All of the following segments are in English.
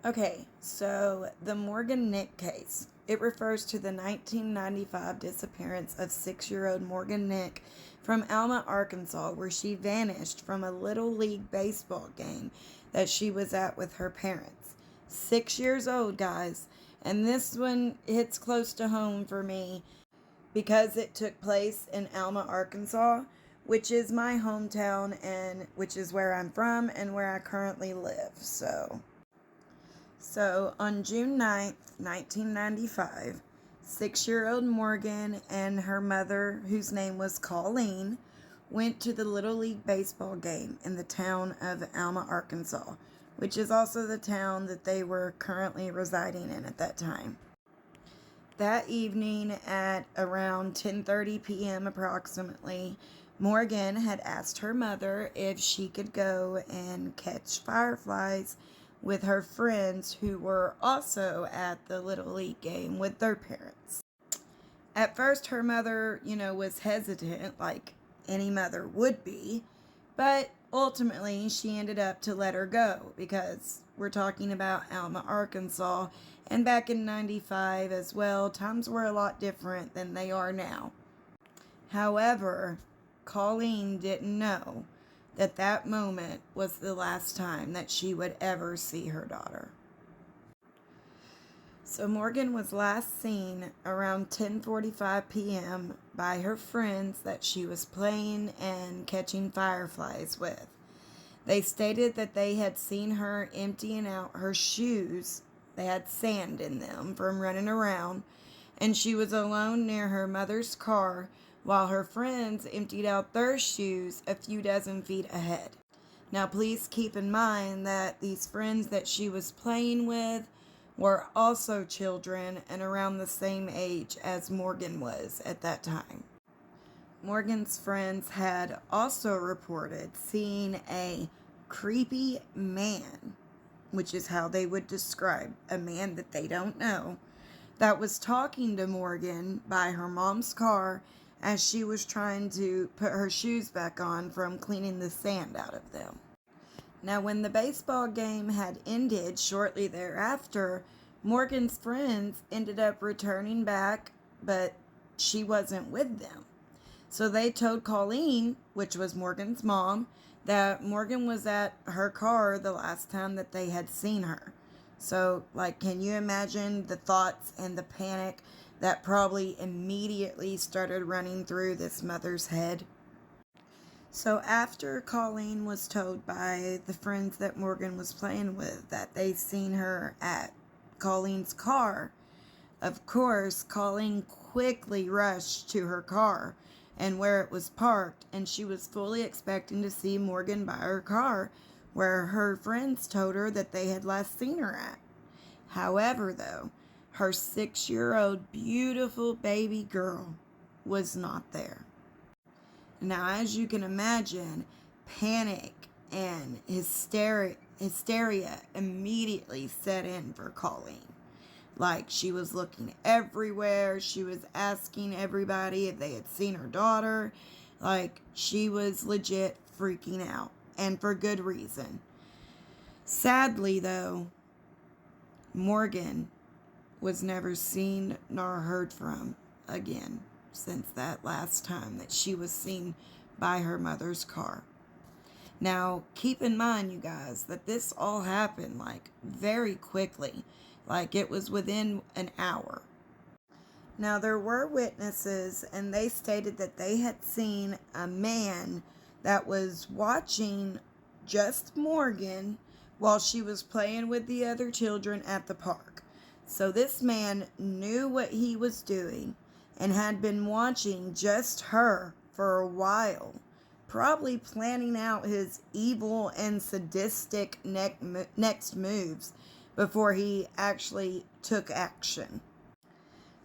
Okay, so the Morgan Nick case. It refers to the 1995 disappearance of 6-year-old Morgan Nick from Alma, Arkansas, where she vanished from a Little League baseball game that she was at with her parents. 6 years old, guys. And this one hits close to home for me because it took place in Alma, Arkansas, which is my hometown and which is where I'm from and where I currently live. So on June 9th, 1995, 6-year-old Morgan and her mother, whose name was Colleen, went to the Little League baseball game in the town of Alma, Arkansas, which is also the town that they were currently residing in at that time. That evening at around 10:30 p.m. approximately, Morgan had asked her mother if she could go and catch fireflies with her friends who were also at the Little League game with their parents. At first, her mother, was hesitant, like any mother would be, but ultimately she ended up to let her go because we're talking about Alma, Arkansas, and back in 95 as well, times were a lot different than they are now. However, Colleen didn't know that that moment was the last time that she would ever see her daughter. So Morgan was last seen around 10:45 p.m. by her friends that she was playing and catching fireflies with. They stated that they had seen her emptying out her shoes. They had sand in them from running around, and she was alone near her mother's car while her friends emptied out their shoes a few dozen feet ahead. Now, please keep in mind that these friends that she was playing with were also children and around the same age as Morgan was at that time. Morgan's friends had also reported seeing a creepy man, which is how they would describe a man that they don't know, that was talking to Morgan by her mom's car as she was trying to put her shoes back on from cleaning the sand out of them. Now, when the baseball game had ended shortly thereafter, Morgan's friends ended up returning back, but she wasn't with them. So they told Colleen, which was Morgan's mom, that Morgan was at her car the last time that they had seen her. So, can you imagine the thoughts and the panic that probably immediately started running through this mother's head? So after Colleen was told by the friends that Morgan was playing with that they seen her at Colleen's car, of course, Colleen quickly rushed to her car and where it was parked, and she was fully expecting to see Morgan by her car, where her friends told her that they had last seen her at. However, though, her 6-year-old beautiful baby girl was not there. Now, as you can imagine, panic and hysteria immediately set in for Colleen. She was looking everywhere. She was asking everybody if they had seen her daughter. She was legit freaking out, and for good reason. Sadly, though, Morgan was never seen nor heard from again since that last time that she was seen by her mother's car. Now, keep in mind, you guys, that this all happened very quickly. It was within an hour. Now, there were witnesses, and they stated that they had seen a man that was watching just Morgan while she was playing with the other children at the park. So this man knew what he was doing and had been watching just her for a while, probably planning out his evil and sadistic next moves before he actually took action.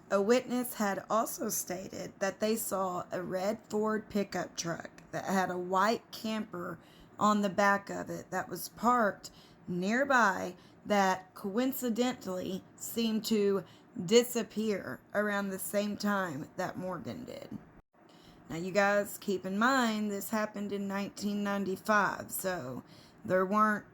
A witness had also stated that they saw a red Ford pickup truck that had a white camper on the back of it that was parked nearby that coincidentally seemed to disappear around the same time that Morgan did. Now, you guys keep in mind this happened in 1995, so There weren't,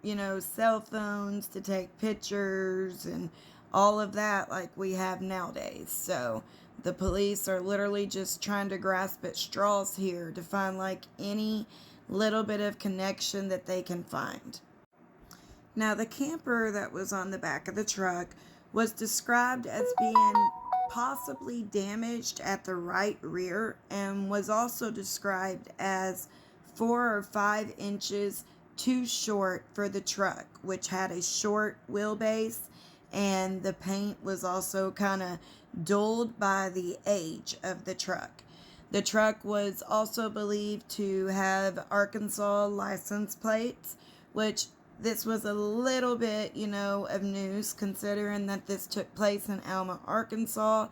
cell phones to take pictures and all of that like we have nowadays. So the police are literally just trying to grasp at straws here to find like any little bit of connection that they can find. Now, the camper that was on the back of the truck was described as being possibly damaged at the right rear and was also described as 4 or 5 inches too short for the truck, which had a short wheelbase, and the paint was also kind of dulled by the age of the truck. The truck was also believed to have Arkansas license plates, which this was a little bit, of news considering that this took place in Alma, Arkansas.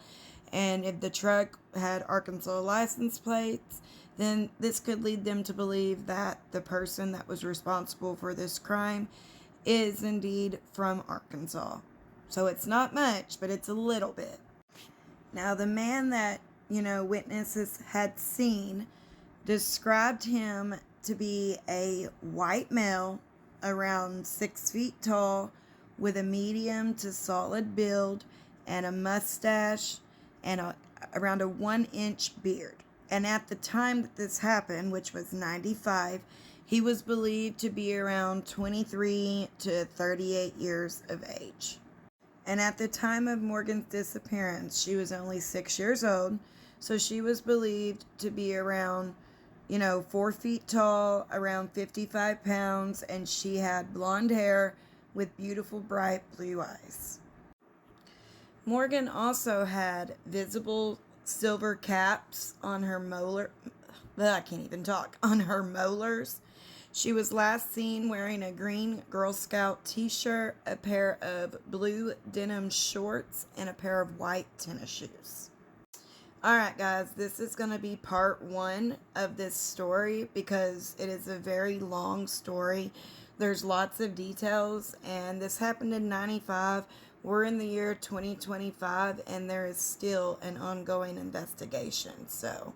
And if the truck had Arkansas license plates, then this could lead them to believe that the person that was responsible for this crime is indeed from Arkansas. So it's not much, but it's a little bit. Now, the man that, witnesses had seen described him to be a white male, around 6 feet tall, with a medium to solid build and a mustache and around a 1 inch beard. And at the time that this happened, which was 95, he was believed to be around 23 to 38 years of age. And at the time of Morgan's disappearance, she was only 6 years old. So she was believed to be around, 4 feet tall, around 55 pounds, and she had blonde hair with beautiful bright blue eyes. Morgan also had visible silver caps on her on her molars. She was last seen wearing a green Girl Scout t-shirt, a pair of blue denim shorts, and a pair of white tennis shoes. Alright guys, this is going to be part 1 of this story because it is a very long story. There's lots of details, and this happened in 95. We're in the year 2025, and there is still an ongoing investigation. So